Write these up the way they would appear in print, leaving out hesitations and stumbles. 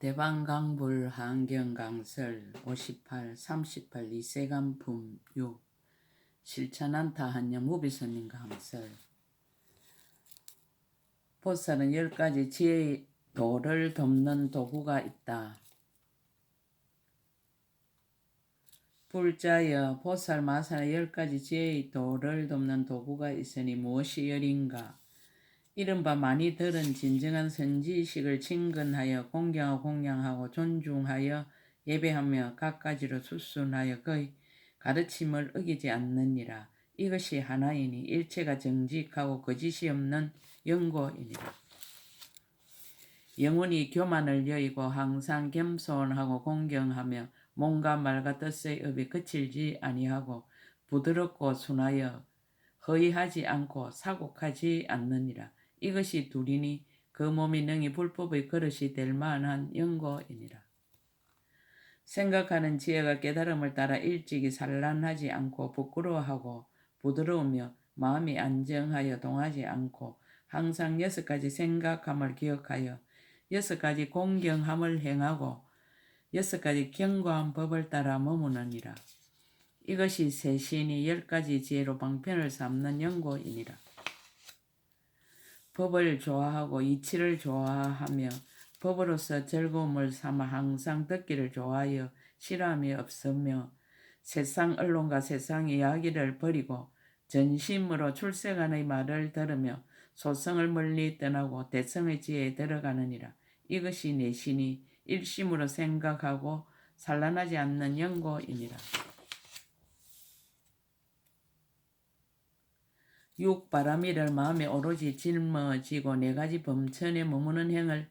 대방강불 한경강설 58 38 이세간품 6 실천한타 한영 무비선님 강설. 보살은 10가지 지혜의 도를 돕는 도구가 있다. 불자여 보살 마살의 10가지 지혜의 도를 돕는 도구가 있으니 무엇이 열인가? 이른바 많이 들은 진정한 선지식을 친근하여 공경하고 공양하고 존중하여 예배하며 갖가지로 수순하여 그의 가르침을 어기지 않느니라. 이것이 하나이니 일체가 정직하고 거짓이 없는 영고이니라. 영원히 교만을 여의고 항상 겸손하고 공경하며 몸과 말과 뜻의 업이 거칠지 아니하고 부드럽고 순하여 허위하지 않고 사곡하지 않느니라. 이것이 둘이니 그 몸이 능히 불법의 그릇이 될 만한 영고이니라. 생각하는 지혜가 깨달음을 따라 일찍이 산란하지 않고 부끄러워하고 부드러우며 마음이 안정하여 동하지 않고 항상 6가지 생각함을 기억하여 6가지 공경함을 행하고 6가지 견고한 법을 따라 머무느니라. 이것이 세신이 10가지 지혜로 방편을 삼는 영고이니라. 법을 좋아하고 이치를 좋아하며 법으로서 즐거움을 삼아 항상 듣기를 좋아하여 싫어함이 없으며 세상 언론과 세상 이야기를 버리고 전심으로 출세간의 말을 들으며 소성을 멀리 떠나고 대성의 지혜에 들어가느니라. 이것이 내신이 일심으로 생각하고 산란하지 않는 영고이니라. 육바라미를 마음에 오로지 짊어지고 4가지 범천에 머무는 행을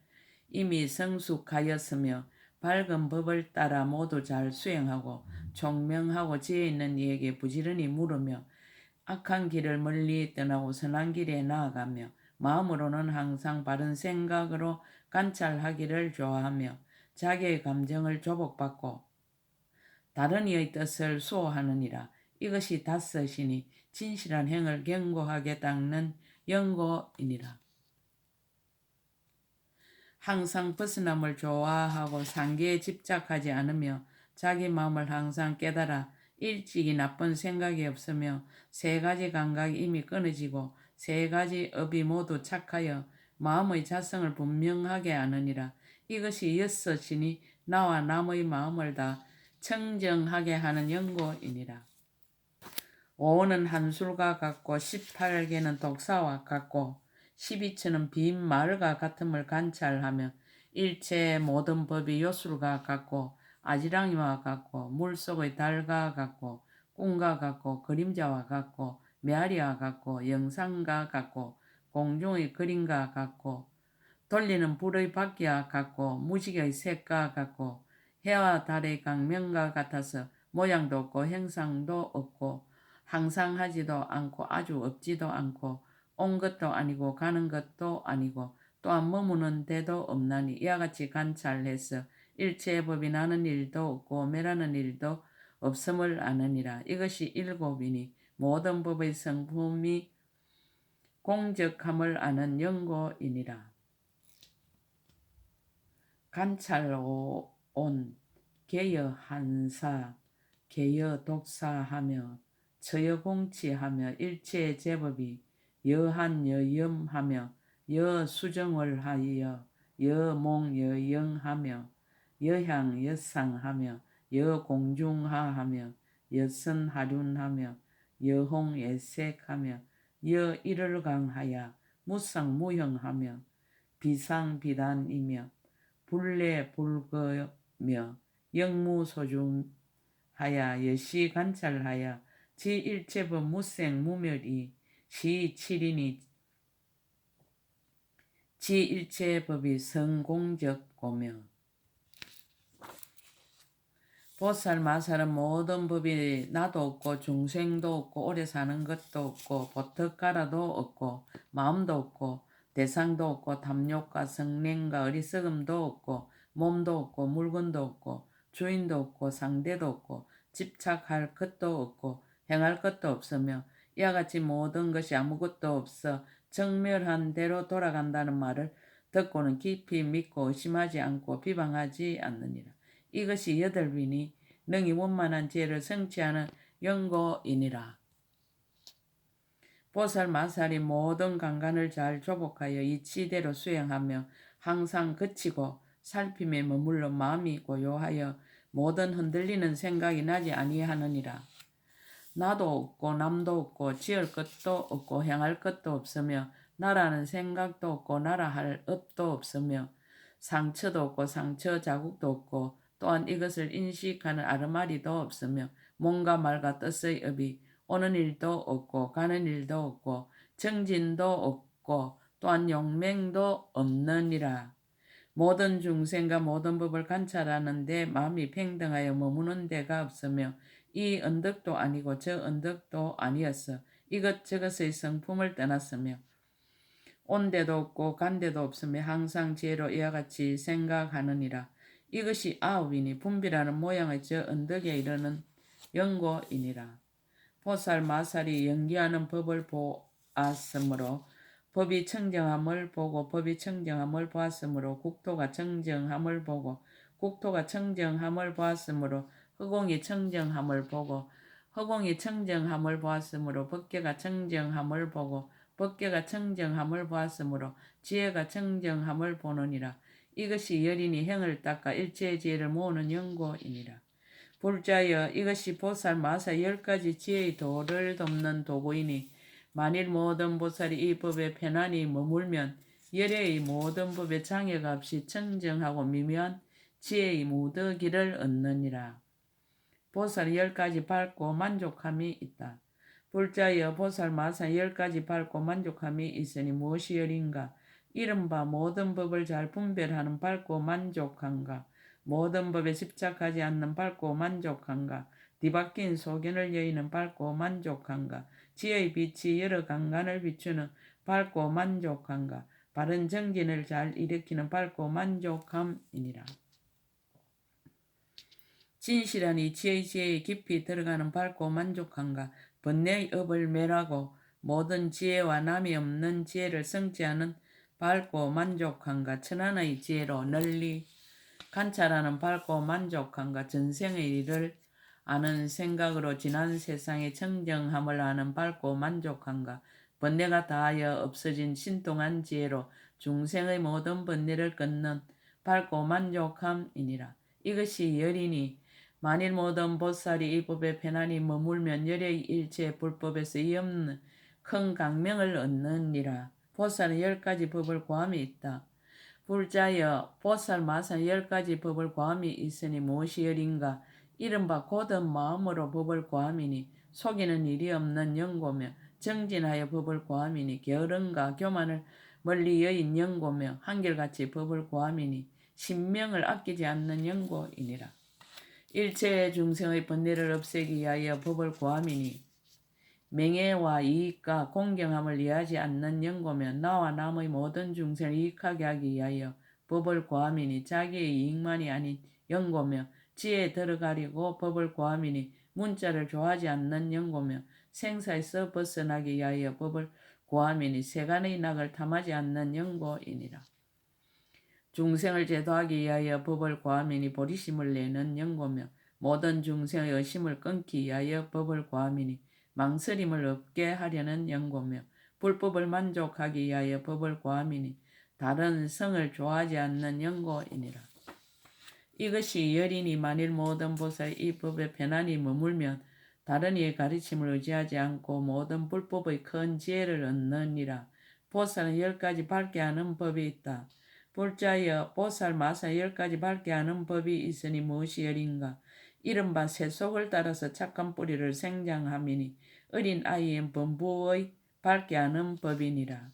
이미 성숙하였으며 밝은 법을 따라 모두 잘 수행하고 총명하고 지혜 있는 이에게 부지런히 물으며 악한 길을 멀리 떠나고 선한 길에 나아가며 마음으로는 항상 바른 생각으로 관찰하기를 좋아하며 자기의 감정을 조복받고 다른 이의 뜻을 수호하느니라. 이것이 5이니 진실한 행을 견고하게 닦는 영고이니라. 항상 벗어남을 좋아하고 상계에 집착하지 않으며 자기 마음을 항상 깨달아 일찍이 나쁜 생각이 없으며 3가지 감각이 이미 끊어지고 3가지 업이 모두 착하여 마음의 자성을 분명하게 아느니라. 이것이 6이니 나와 남의 마음을 다 청정하게 하는 영고이니라. 5는 한술과 같고 18개는 독사와 같고 12처는 빈 말과 같음을 관찰하며 일체 모든 법이 요술과 같고 아지랑이와 같고 물속의 달과 같고 꿈과 같고 그림자와 같고 메아리와 같고 영상과 같고 공중의 그림과 같고 돌리는 불의 바퀴와 같고 무지개의 색과 같고 해와 달의 강명과 같아서 모양도 없고 형상도 없고 항상 하지도 않고 아주 없지도 않고 온 것도 아니고 가는 것도 아니고 또한 머무는 데도 없나니 이와 같이 관찰해서 일체의 법이 나는 일도 없고 매라는 일도 없음을 아느니라. 이것이 7이니 모든 법의 성품이 공적함을 아는 영고이니라. 관찰온 개여 한사 개여 독사하며 처여공치하며 일체의 제법이 여한여염하며 여수정을 하여 여몽여영하며 여향여상하며 여공중하하며 여선하륜하며 여홍예색하며 여일을강하여 무상무형하며 비상비단이며 불례불거며 영무소중하여 여시관찰하여 지일체법 무생무멸이 시칠이니 지일체법이 성공적고며 보살 마살은 모든 법이 나도 없고 중생도 없고 오래 사는 것도 없고 보턱가라도 없고 마음도 없고 대상도 없고 탐욕과 성냉과 어리석음도 없고 몸도 없고 물건도 없고 주인도 없고 상대도 없고 집착할 것도 없고 행할 것도 없으며 이와 같이 모든 것이 아무것도 없어 정멸한 대로 돌아간다는 말을 듣고는 깊이 믿고 의심하지 않고 비방하지 않느니라. 이것이 여덟이니 능히 원만한 지혜를 성취하는 연고이니라. 보살 마살이 모든 강간을 잘 조복하여 이치대로 수행하며 항상 그치고 살핌에 머물러 마음이 고요하여 모든 흔들리는 생각이 나지 아니하느니라. 나도 없고 남도 없고 지을 것도 없고 행할 것도 없으며 나라는 생각도 없고 나라 할 업도 없으며 상처도 없고 상처 자국도 없고 또한 이것을 인식하는 아르마리도 없으며 몸과 말과 뜻의 업이 오는 일도 없고 가는 일도 없고 정진도 없고 또한 용맹도 없느니라. 모든 중생과 모든 법을 관찰하는데 마음이 평등하여 머무는 데가 없으며 이 언덕도 아니고 저 언덕도 아니었어. 이것저것의 성품을 떠났으며 온 데도 없고 간 데도 없으며 항상 지혜로 이와 같이 생각하느니라. 이것이 아홉이니 분별하는 모양의 저 언덕에 이르는 연고이니라. 보살 마살이 연기하는 법을 보았으므로 법이 청정함을 보고 법이 청정함을 보았으므로 국토가 청정함을 보고 국토가 청정함을 보았으므로 허공이 청정함을 보고 허공이 청정함을 보았으므로 법계가 청정함을 보고 법계가 청정함을 보았으므로 지혜가 청정함을 보느니라. 이것이 여린이 행을 닦아 일체의 지혜를 모으는 연고이니라. 불자여 이것이 보살 마사 10가지 지혜의 도를 돕는 도구이니 만일 모든 보살이 이 법에 편안히 머물면 열애의 모든 법에 장애가 없이 청정하고 미묘한 지혜의 무더기를 얻느니라. 보살 10가지 밟고 만족함이 있다. 불자여 보살 마사 10가지 밟고 만족함이 있으니 무엇이 열인가? 이른바 모든 법을 잘 분별하는 밟고 만족한가? 모든 법에 집착하지 않는 밟고 만족한가? 뒤바뀐 소견을 여의는 밟고 만족한가? 지혜의 빛이 여러 강간을 비추는 밟고 만족한가? 바른 정진을 잘 일으키는 밟고 만족함이니라. 진실한 이치의 지혜에 깊이 들어가는 밟고 만족한가? 번뇌의 업을 멸하고 모든 지혜와 남이 없는 지혜를 성취하는 밟고 만족한가? 천안의 지혜로 널리 관찰하는 밟고 만족한가? 전생의 일을 아는 생각으로 지난 세상의 청정함을 아는 밟고 만족한가? 번뇌가 다하여 없어진 신통한 지혜로 중생의 모든 번뇌를 끊는 밟고 만족함이니라. 이것이 열이니 만일 모든 보살이 이 법에 편안히 머물면 열의 일체 불법에서 이 없는 큰 강명을 얻느니라. 보살은 10가지 법을 고함이 있다. 불자여 보살 마산 10가지 법을 고함이 있으니 무엇이 열인가? 이른바 곧은 마음으로 법을 고함이니 속이는 일이 없는 연고며 정진하여 법을 고함이니 게으름과 교만을 멀리 여인 연고며 한결같이 법을 고함이니 신명을 아끼지 않는 연고이니라. 일체 중생의 번뇌를 없애기 위하여 법을 고함이니 명예와 이익과 공경함을 이해하지 않는 연고며 나와 남의 모든 중생을 이익하게 하기 위하여 법을 고함이니 자기의 이익만이 아닌 연고며 지혜에 들어가려고 법을 고함이니 문자를 좋아하지 않는 연고며 생사에서 벗어나기 위하여 법을 고함이니 세간의 낙을 탐하지 않는 연고이니라. 중생을 제도하기 위하여 법을 고함이니 보리심을 내는 연고며 모든 중생의 의심을 끊기 위하여 법을 고함이니 망설임을 없게 하려는 연고며 불법을 만족하기 위하여 법을 고함이니 다른 성을 좋아하지 않는 연고이니라. 이것이 열이니 만일 모든 보살이 이 법에 편안히 머물면 다른 이의 가르침을 의지하지 않고 모든 불법의 큰 지혜를 얻느니라. 보살은 10가지 밝게 하는 법이 있다. 불자여 보살 마사 10가지 밝게 하는 법이 있으니 무엇이 열인가? 이른바 세속을 따라서 착한 뿌리를 생장함이니 어린 아이의 범부의 밝게 하는 법이니라.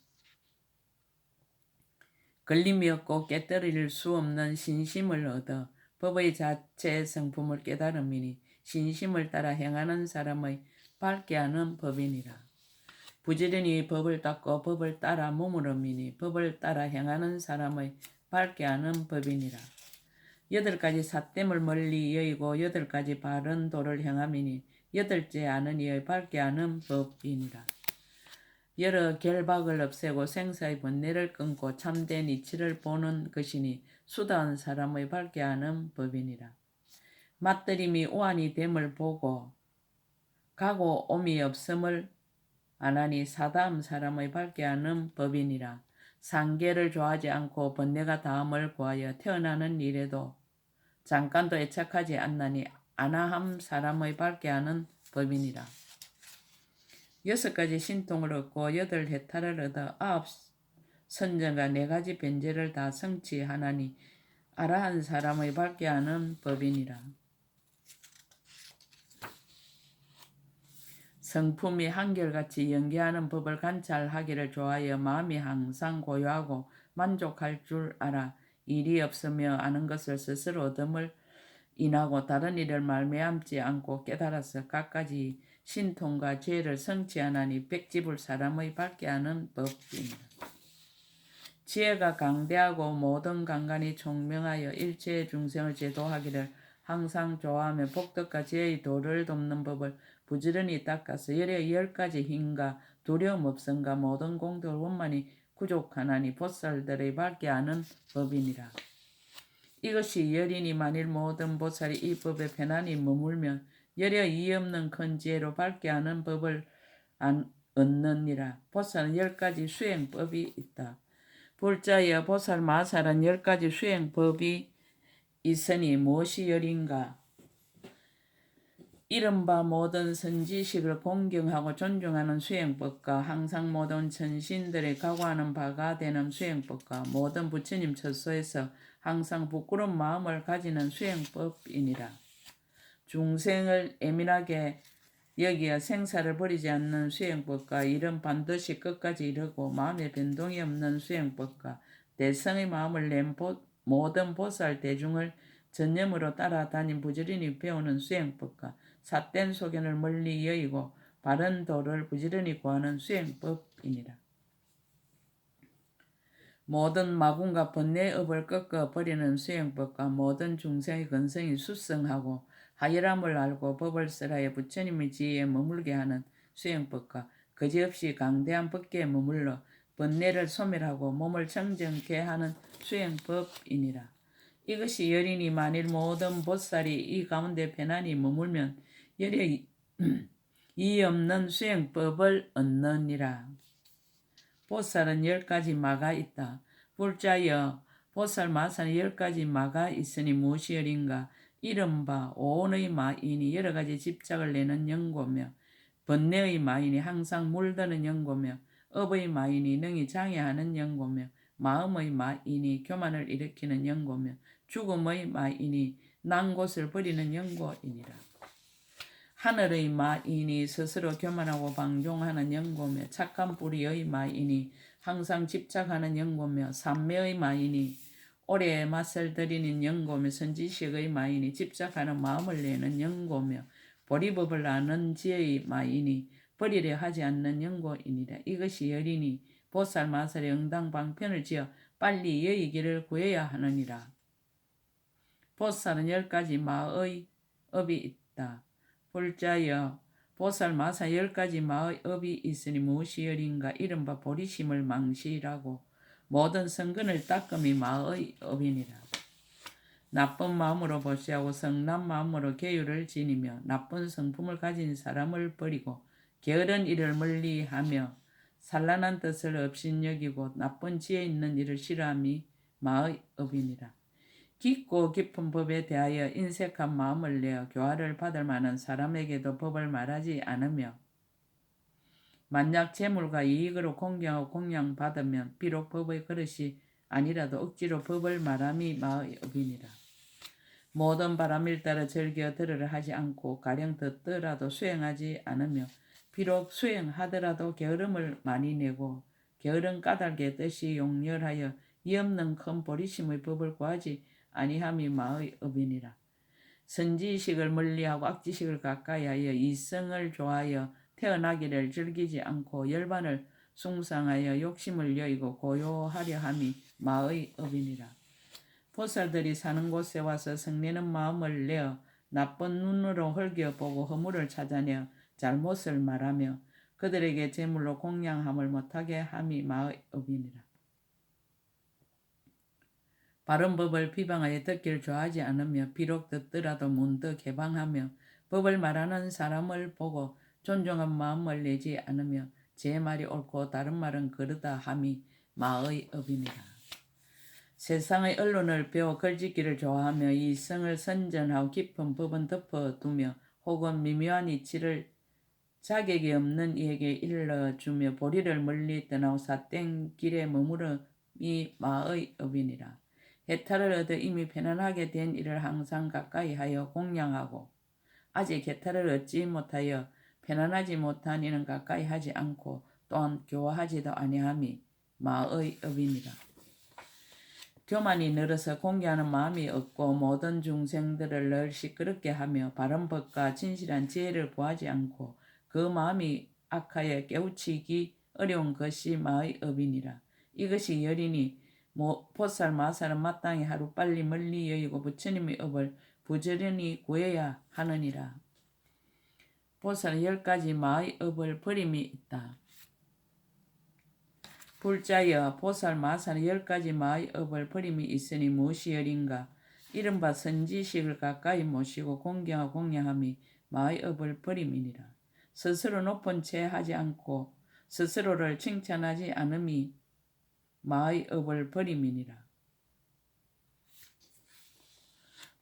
걸림이 없고 깨뜨릴 수 없는 신심을 얻어 법의 자체 성품을 깨달음이니 신심을 따라 행하는 사람의 밝게 하는 법이니라. 부지런히 법을 닦고 법을 따라 머무름이니 법을 따라 행하는 사람의 밝게 하는 법이니라. 8가지 삿됨을 멀리 여의고 8가지 바른 도를 행함이니 8째 아는 이의 밝게 하는 법이니라. 여러 결박을 없애고 생사의 번뇌를 끊고 참된 이치를 보는 것이니 수다한 사람의 밝게 하는 법이니라. 맞들임이 우환이 됨을 보고 가고 옴이 없음을 안하니 사다음 사람의 밝게 하는 법이니라. 상계를 좋아하지 않고 번뇌가 다함을 구하여 태어나는 일에도 잠깐도 애착하지 않나니 안하함 사람의 밝게 하는 법이니라. 6가지 신통을 얻고 8해탈을 얻어 9 선정과 4가지 변제를 다 성취하나니 아라한 사람의 밝게 하는 법이니라. 성품이 한결같이 연기하는 법을 관찰하기를 좋아하여 마음이 항상 고요하고 만족할 줄 알아 일이 없으며 아는 것을 스스로 얻음을 인하고 다른 일을 말미암지 않고 깨달아서 갖가지 신통과 죄를 성취하나니 백지불 사람의 밝게 하는 법이니라. 지혜가 강대하고 모든 강간이 총명하여 일체의 중생을 제도하기를 항상 좋아하며 복덕과 지혜의 도를 돕는 법을 부지런히 닦아서 열의 10가지 힘과 두려움 없음과 모든 공덕을 원만히 구족하나니 보살들의 밝게 하는 법이니라. 이것이 열이니 만일 모든 보살이 이 법에 편안히 머물면 열여 이의 없는 큰 지혜로 밝게 하는 법을 얻느니라. 보살은 10가지 수행법이 있다. 불자여 보살 마살은 10가지 수행법이 있으니 무엇이 열인가? 이른바 모든 선지식을 공경하고 존중하는 수행법과 항상 모든 천신들의 각오하는 바가 되는 수행법과 모든 부처님 처소에서 항상 부끄러운 마음을 가지는 수행법이니라. 중생을 예민하게 여기어 생사를 버리지 않는 수행법과 이른 반드시 끝까지 이르고 마음의 변동이 없는 수행법과 대성의 마음을 낸 모든 보살 대중을 전념으로 따라다닌 부지런히 배우는 수행법과 삿된 소견을 멀리 여의고 바른 도를 부지런히 구하는 수행법이니라. 모든 마군과 번뇌의 업을 꺾어 버리는 수행법과 모든 중생의 근성이 수성하고 하열함을 알고 법을 설하여 부처님의 지혜에 머물게 하는 수행법과 거지없이 강대한 법계에 머물러 번뇌를 소멸하고 몸을 청정케 하는 수행법이니라. 이것이 열이니 만일 모든 보살이 이 가운데 편안히 머물면 열의 이 없는 수행법을 얻느니라. 보살은 10가지 마가 있다. 불자여 보살 마살은 10가지 마가 있으니 무엇이 열인가? 이른바 오온의 마인이 여러가지 집착을 내는 연고며 번뇌의 마인이 항상 물드는 연고며 업의 마인이 능히 장애하는 연고며 마음의 마인이 교만을 일으키는 연고며 죽음의 마인이 난 곳을 버리는 연고이니라. 하늘의 마인이 스스로 교만하고 방종하는 연고며 착한 뿌리의 마인이 항상 집착하는 연고며 삼매의 마인이 오래 맛을 들이는 연고며 선지식의 마인이 집착하는 마음을 내는 연고며 보리법을 아는 지혜의 마인이 버리려 하지 않는 연고이니라. 이것이 열이니 보살 마살의 응당 방편을 지어 빨리 여의기를 구해야 하느니라. 보살은 10가지 마의 업이 있다. 불자여 보살 마살 10가지 마의 업이 있으니 무엇이 열인가? 이른바 보리심을 망시라고 모든 성근을 닦음이 마의 업이니라. 나쁜 마음으로 보시하고 성난 마음으로 계율을 지니며 나쁜 성품을 가진 사람을 버리고 게으른 일을 멀리하며 산란한 뜻을 업신여기고 나쁜 지혜 있는 일을 싫어함이 마의 업이니라. 깊고 깊은 법에 대하여 인색한 마음을 내어 교화를 받을 만한 사람에게도 법을 말하지 않으며 만약 재물과 이익으로 공경하고 공양받으면 비록 법의 그릇이 아니라도 억지로 법을 말함이 마의 업이니라. 모든 바람일 따라 즐겨 들으려 하지 않고 가령 듣더라도 수행하지 않으며 비록 수행하더라도 게으름을 많이 내고 게으른 까닭의 뜻이 용렬하여 이 없는 큰 보리심의 법을 구하지 아니함이 마의 업이니라. 선지식을 멀리하고 악지식을 가까이하여 이성을 좋아하여 태어나기를 즐기지 않고 열반을 숭상하여 욕심을 여의고 고요하려 함이 마의 업이니라. 보살들이 사는 곳에 와서 성내는 마음을 내어 나쁜 눈으로 헐겨보고 허물을 찾아내어 잘못을 말하며 그들에게 제물로 공양함을 못하게 함이 마의 업이니라. 바른 법을 비방하여 듣기를 좋아하지 않으며 비록 듣더라도 문득 개방하며 법을 말하는 사람을 보고 존중한 마음을 내지 않으며 제 말이 옳고 다른 말은 그르다 함이 마의 업이니라. 세상의 언론을 배워 글짓기를 좋아하며 이성을 선전하고 깊은 법은 덮어두며 혹은 미묘한 이치를 자격이 없는 이에게 일러주며 보리를 멀리 떠나고 삿된 길에 머무름이 마의 업이니라. 해탈을 얻어 이미 편안하게 된 일을 항상 가까이 하여 공양하고 아직 해탈을 얻지 못하여 편안하지 못한 이는 가까이 하지 않고 또한 교화하지도 아니함이 마의 업이니라. 교만이 늘어서 공개하는 마음이 없고 모든 중생들을 늘 시끄럽게 하며 바른 법과 진실한 지혜를 구하지 않고 그 마음이 악하여 깨우치기 어려운 것이 마의 업이니라. 이것이 여리니 보살 마살은 마땅히 하루빨리 멀리 여의고 부처님의 업을 부지런히 구해야 하느니라. 보살은 10가지 마의 업을 버림이 있다. 불자여 보살 마살은 10가지 마의 업을 버림이 있으니 무엇이 여린가? 이른바 선지식을 가까이 모시고 공경하고 공양함이 마의 업을 버림이니라. 스스로 높은 채 하지 않고 스스로를 칭찬하지 않음이 마의 업을 버림이니라.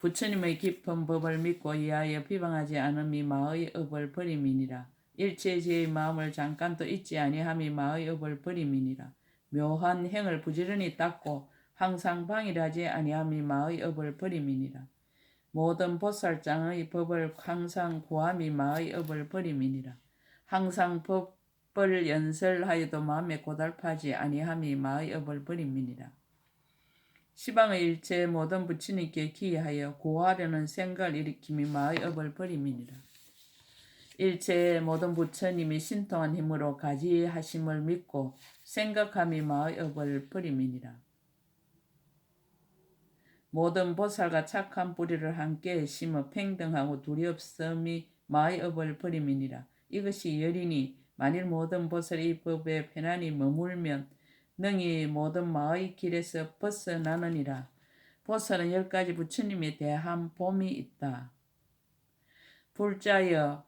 부처님의 깊은 법을 믿고 이하여 비방하지 않음이 마의 업을 버림이니라. 일체제의 마음을 잠깐도 잊지 아니함이 마의 업을 버림이니라. 묘한 행을 부지런히 닦고 항상 방일하지 아니함이 마의 업을 버림이니라. 모든 보살장의 법을 항상 구함이 마의 업을 버림이니라. 항상 법을 연설하여도 마음에 고달파지 아니함이 마의 업을 버림이니라. 시방의 일체 모든 부처님께 기하여 구하려는 생각을 일으킴이 마의 업을 버림이니라. 일체의 모든 부처님이 신통한 힘으로 가지하심을 믿고 생각함이 마의 업을 버림이니라. 모든 보살과 착한 뿌리를 함께 심어 평등하고 두렵음이 마의 업을 버림이니라. 이것이 여리니 만일 모든 보살이 이 법에 편안히 머물면 능히 모든 마의 길에서 벗어나느니라. 보살은 10가지 부처님에 대한 봄이 있다. 불자여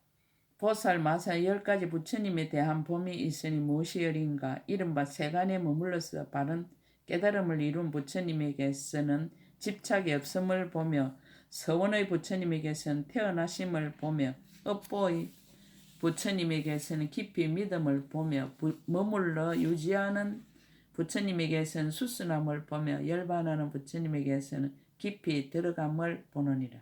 보살 마살 10가지 부처님에 대한 봄이 있으니 무엇이 여린가? 이른바 세간에 머물러서 바른 깨달음을 이룬 부처님에게서는 집착이 없음을 보며 서원의 부처님에게서는 태어나심을 보며 업보의 부처님에게서는 깊이 믿음을 보며 머물러 유지하는 부처님에게서는 수순함을 보며 열반하는 부처님에게서는 깊이 들어감을 보느니라.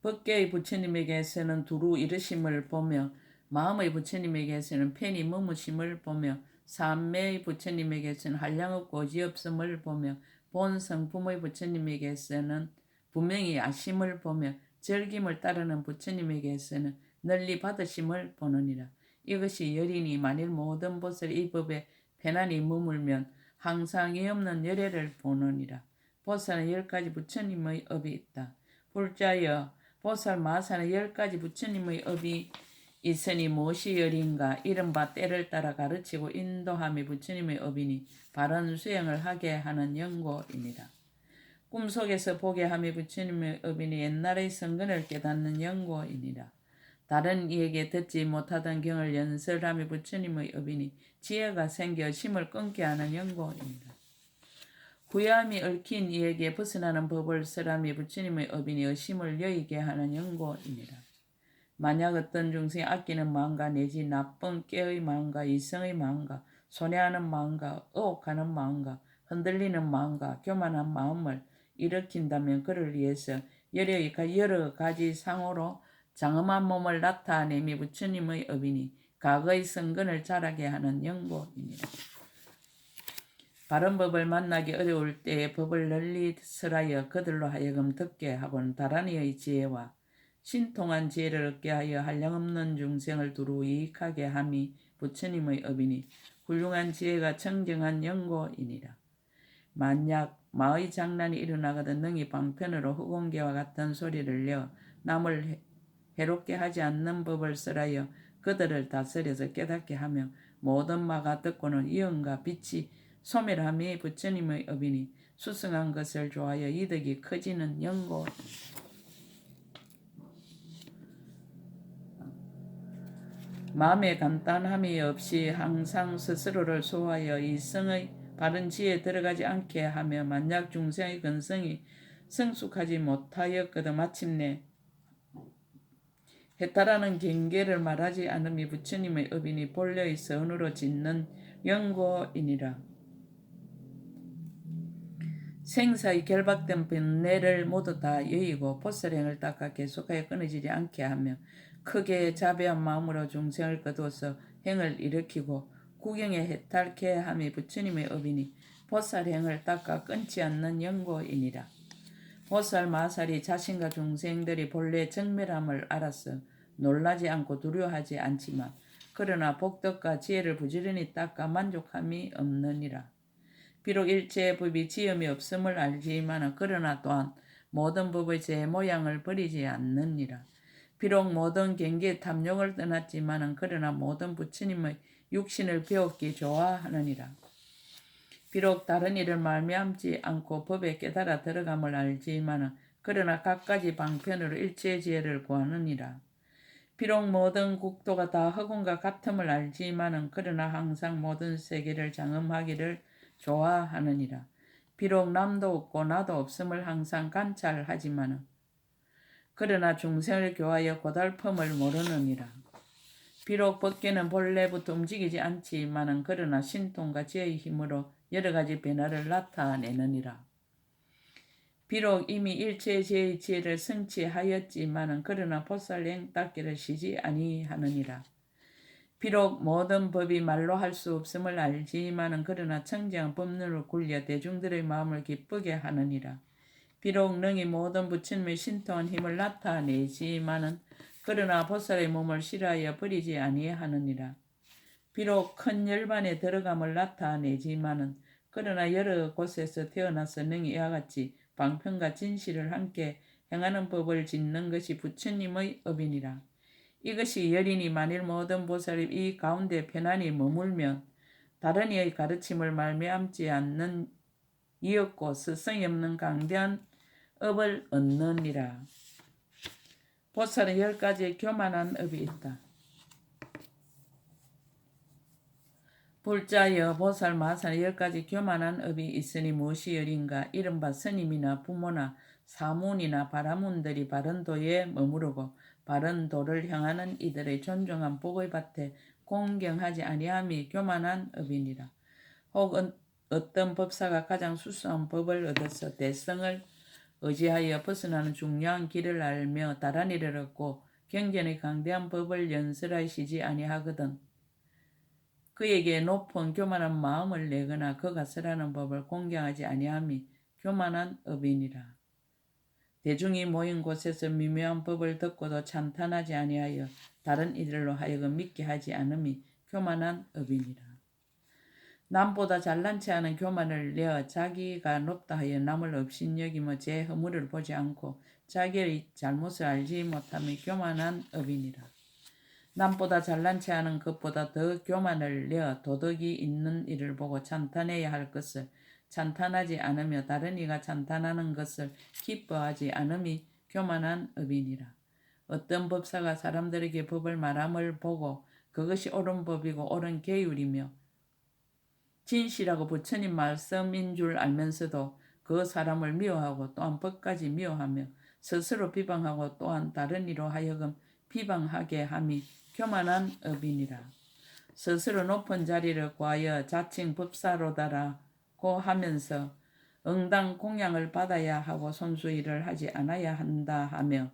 법계의 부처님에게서는 두루 이르심을 보며 마음의 부처님에게서는 편히 머무심을 보며 삼매의 부처님에게서는 한량없고 고지없음을 보며 본 성품의 부처님에게서는 분명히 아심을 보며 절김을 따르는 부처님에게서는 널리 받으심을 보느니라. 이것이 여리니 만일 모든 보살이 이 법에 편안히 머물면 항상 이없는 열애를 보느니라. 보살은 10가지 부처님의 업이 있다. 불자여 보살 마살은 10가지 부처님의 업이 있으니 무엇이 열인가? 이른바 때를 따라 가르치고 인도함이 부처님의 업이니 바른 수행을 하게 하는 연고이니라. 꿈속에서 보게 함이 부처님의 업이니 옛날의 성근을 깨닫는 연고이니라. 다른 이에게 듣지 못하던 경을 연설함이 부처님의 업이니 지혜가 생겨 심을 끊게 하는 연고이니라. 구야함이 얽힌 이에게 벗어나는 법을 설함이 부처님의 업이니 의심을 여의게 하는 연고이니라. 만약 어떤 중생이 아끼는 마음과 내지 나쁜 깨의 마음과 이성의 마음과 손해하는 마음과 의혹하는 마음과 흔들리는 마음과 교만한 마음을 일으킨다면 그를 위해서 여러 가지 상호로 장엄한 몸을 나타내미 부처님의 업이니 과거의 성근을 자라게 하는 연고이니라. 바른 법을 만나기 어려울 때에 법을 널리 설하여 그들로 하여금 듣게 하고는 다란이의 지혜와 신통한 지혜를 얻게 하여 한량없는 중생을 두루 유익하게 함이 부처님의 업이니 훌륭한 지혜가 청정한 연고이니라. 만약 마의 장난이 일어나거든 능히 방편으로 흑온개와 같은 소리를 내어 남을 해롭게 하지 않는 법을 설하여 그들을 다스려서 깨닫게 하며 모든 마가 듣고는 이언과 빛이 소멸함이 부처님의 업이니 수승한 것을 좋아하여 이득이 커지는 연고. 마음의 간단함이 없이 항상 스스로를 소화하여 이성의 바른 지혜에 들어가지 않게 하며 만약 중생의 근성이 성숙하지 못하였거든 마침내 해탈하는 경계를 말하지 않음이 부처님의 업이니 본래의 선으로 짓는 연고이니라. 생사의 결박된 번뇌를 모두 다 여의고 보살행을 닦아 계속하여 끊어지지 않게 하며 크게 자비한 마음으로 중생을 거두어서 행을 일으키고 구경에 해탈케 함이 부처님의 업이니 보살행을 닦아 끊지 않는 연고이니라. 보살 마살이 자신과 중생들이 본래 정멸함을 알아서 놀라지 않고 두려워하지 않지만 그러나 복덕과 지혜를 부지런히 닦아 만족함이 없느니라. 비록 일체의 법이 지음이 없음을 알지만 그러나 또한 모든 법의 제 모양을 버리지 않느니라. 비록 모든 경계의 탐욕을 떠났지만 그러나 모든 부처님의 육신을 배웠기 좋아하느니라. 비록 다른 일을 말미암지 않고 법에 깨달아 들어감을 알지만 그러나 갖가지 방편으로 일체의 지혜를 구하느니라. 비록 모든 국도가 다 허공과 같음을 알지만 그러나 항상 모든 세계를 장엄하기를 좋아하느니라. 비록 남도 없고 나도 없음을 항상 관찰하지만 그러나 중생을 교하여 고달픔을 모르느니라. 비록 법계는 본래부터 움직이지 않지만 그러나 신통과 지혜의 힘으로 여러 가지 변화를 나타내느니라. 비록 이미 일체의 지혜의 지혜를 성취하였지만 그러나 보살행 닦기를 쉬지 아니하느니라. 비록 모든 법이 말로 할 수 없음을 알지만 그러나 청정한 법론을 굴려 대중들의 마음을 기쁘게 하느니라. 비록 능히 모든 부처님의 신통한 힘을 나타내지만 그러나 보살의 몸을 싫어하여 버리지 아니하느니라. 비록 큰 열반에 들어감을 나타내지만 그러나 여러 곳에서 태어나서 능히 이와 같이 방편과 진실을 함께 행하는 법을 짓는 것이 부처님의 업이니라. 이것이 열이니 만일 모든 보살이 이 가운데 편안히 머물면 다른 이의 가르침을 말미암지 않는 이었고 스성이 없는 강대한 업을 얻느니라. 보살은 10가지의 교만한 업이 있다. 불자여 보살 마살에 10가지 교만한 업이 있으니 무엇이 열인가. 이른바 스님이나 부모나 사문이나 바라문들이 바른 도에 머무르고 바른 도를 향하는 이들의 존중한 복의 밭에 공경하지 아니함이 교만한 업이니라. 혹은 어떤 법사가 가장 수수한 법을 얻어서 대성을 의지하여 벗어나는 중요한 길을 알며 다란이를 얻고 경전의 강대한 법을 연설하시지 아니하거든 그에게 높은 교만한 마음을 내거나 그가 설하는 법을 공경하지 아니함이 교만한 업이니라. 대중이 모인 곳에서 미묘한 법을 듣고도 찬탄하지 아니하여 다른 이들로 하여금 믿게 하지 않음이 교만한 업이니라. 남보다 잘난 체하는 교만을 내어 자기가 높다 하여 남을 업신여기며 제 허물을 보지 않고 자기의 잘못을 알지 못함이 교만한 업이니라. 남보다 잘난 체하는 것보다 더 교만을 내어 도덕이 있는 이를 보고 찬탄해야 할 것을 찬탄하지 않으며 다른 이가 찬탄하는 것을 기뻐하지 않음이 교만한 업이니라. 어떤 법사가 사람들에게 법을 말함을 보고 그것이 옳은 법이고 옳은 계율이며 진실하고 부처님 말씀인 줄 알면서도 그 사람을 미워하고 또한 법까지 미워하며 스스로 비방하고 또한 다른 이로 하여금 비방하게 함이 교만한 업이니라. 스스로 높은 자리를 구하여 자칭 법사로다라고 하면서 응당 공양을 받아야 하고 손수일을 하지 않아야 한다 하며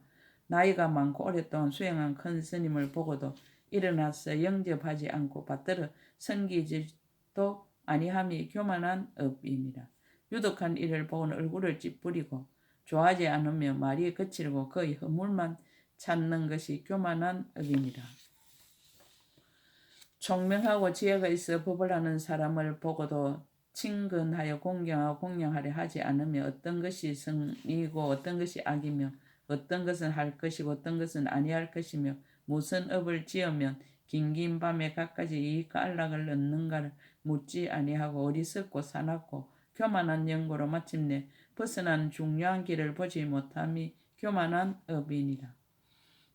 나이가 많고 오랫동안 수행한 큰 스님을 보고도 일어나서 영접하지 않고 받들어 섬기지도 아니함이 교만한 업이니라. 유독한 이를 보고는 얼굴을 찌푸리고 좋아하지 않으며 말이 거칠고 그의 허물만 찾는 것이 교만한 업이니라. 총명하고 지혜가 있어 법을 하는 사람을 보고도 친근하여 공경하고 공양하려 하지 않으며 어떤 것이 성이고 어떤 것이 악이며 어떤 것은 할 것이고 어떤 것은 아니할 것이며 무슨 업을 지으면 긴긴 밤에 갖가지 이익과 안락을 얻는가를 묻지 아니하고 어리석고 사납고 교만한 영고로 마침내 벗어난 중요한 길을 보지 못함이 교만한 업이니라.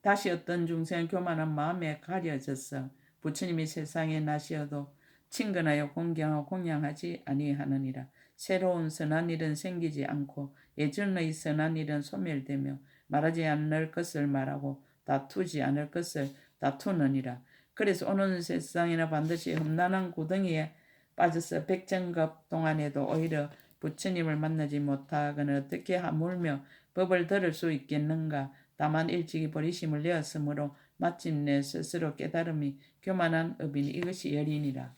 다시 어떤 중생은 교만한 마음에 가려져서 부처님이 세상에 나시어도 친근하여 공경하고 공양하지 아니하느니라. 새로운 선한 일은 생기지 않고 예전의 선한 일은 소멸되며 말하지 않을 것을 말하고 다투지 않을 것을 다투느니라. 그래서 오는 세상에는 반드시 험난한 구덩이에 빠져서 백정급 동안에도 오히려 부처님을 만나지 못하거나 어떻게 하물며 법을 들을 수 있겠는가. 다만 일찍이 버리심을 내었으므로 마침내 스스로 깨달음이 교만한 업이니 이것이 열이니라.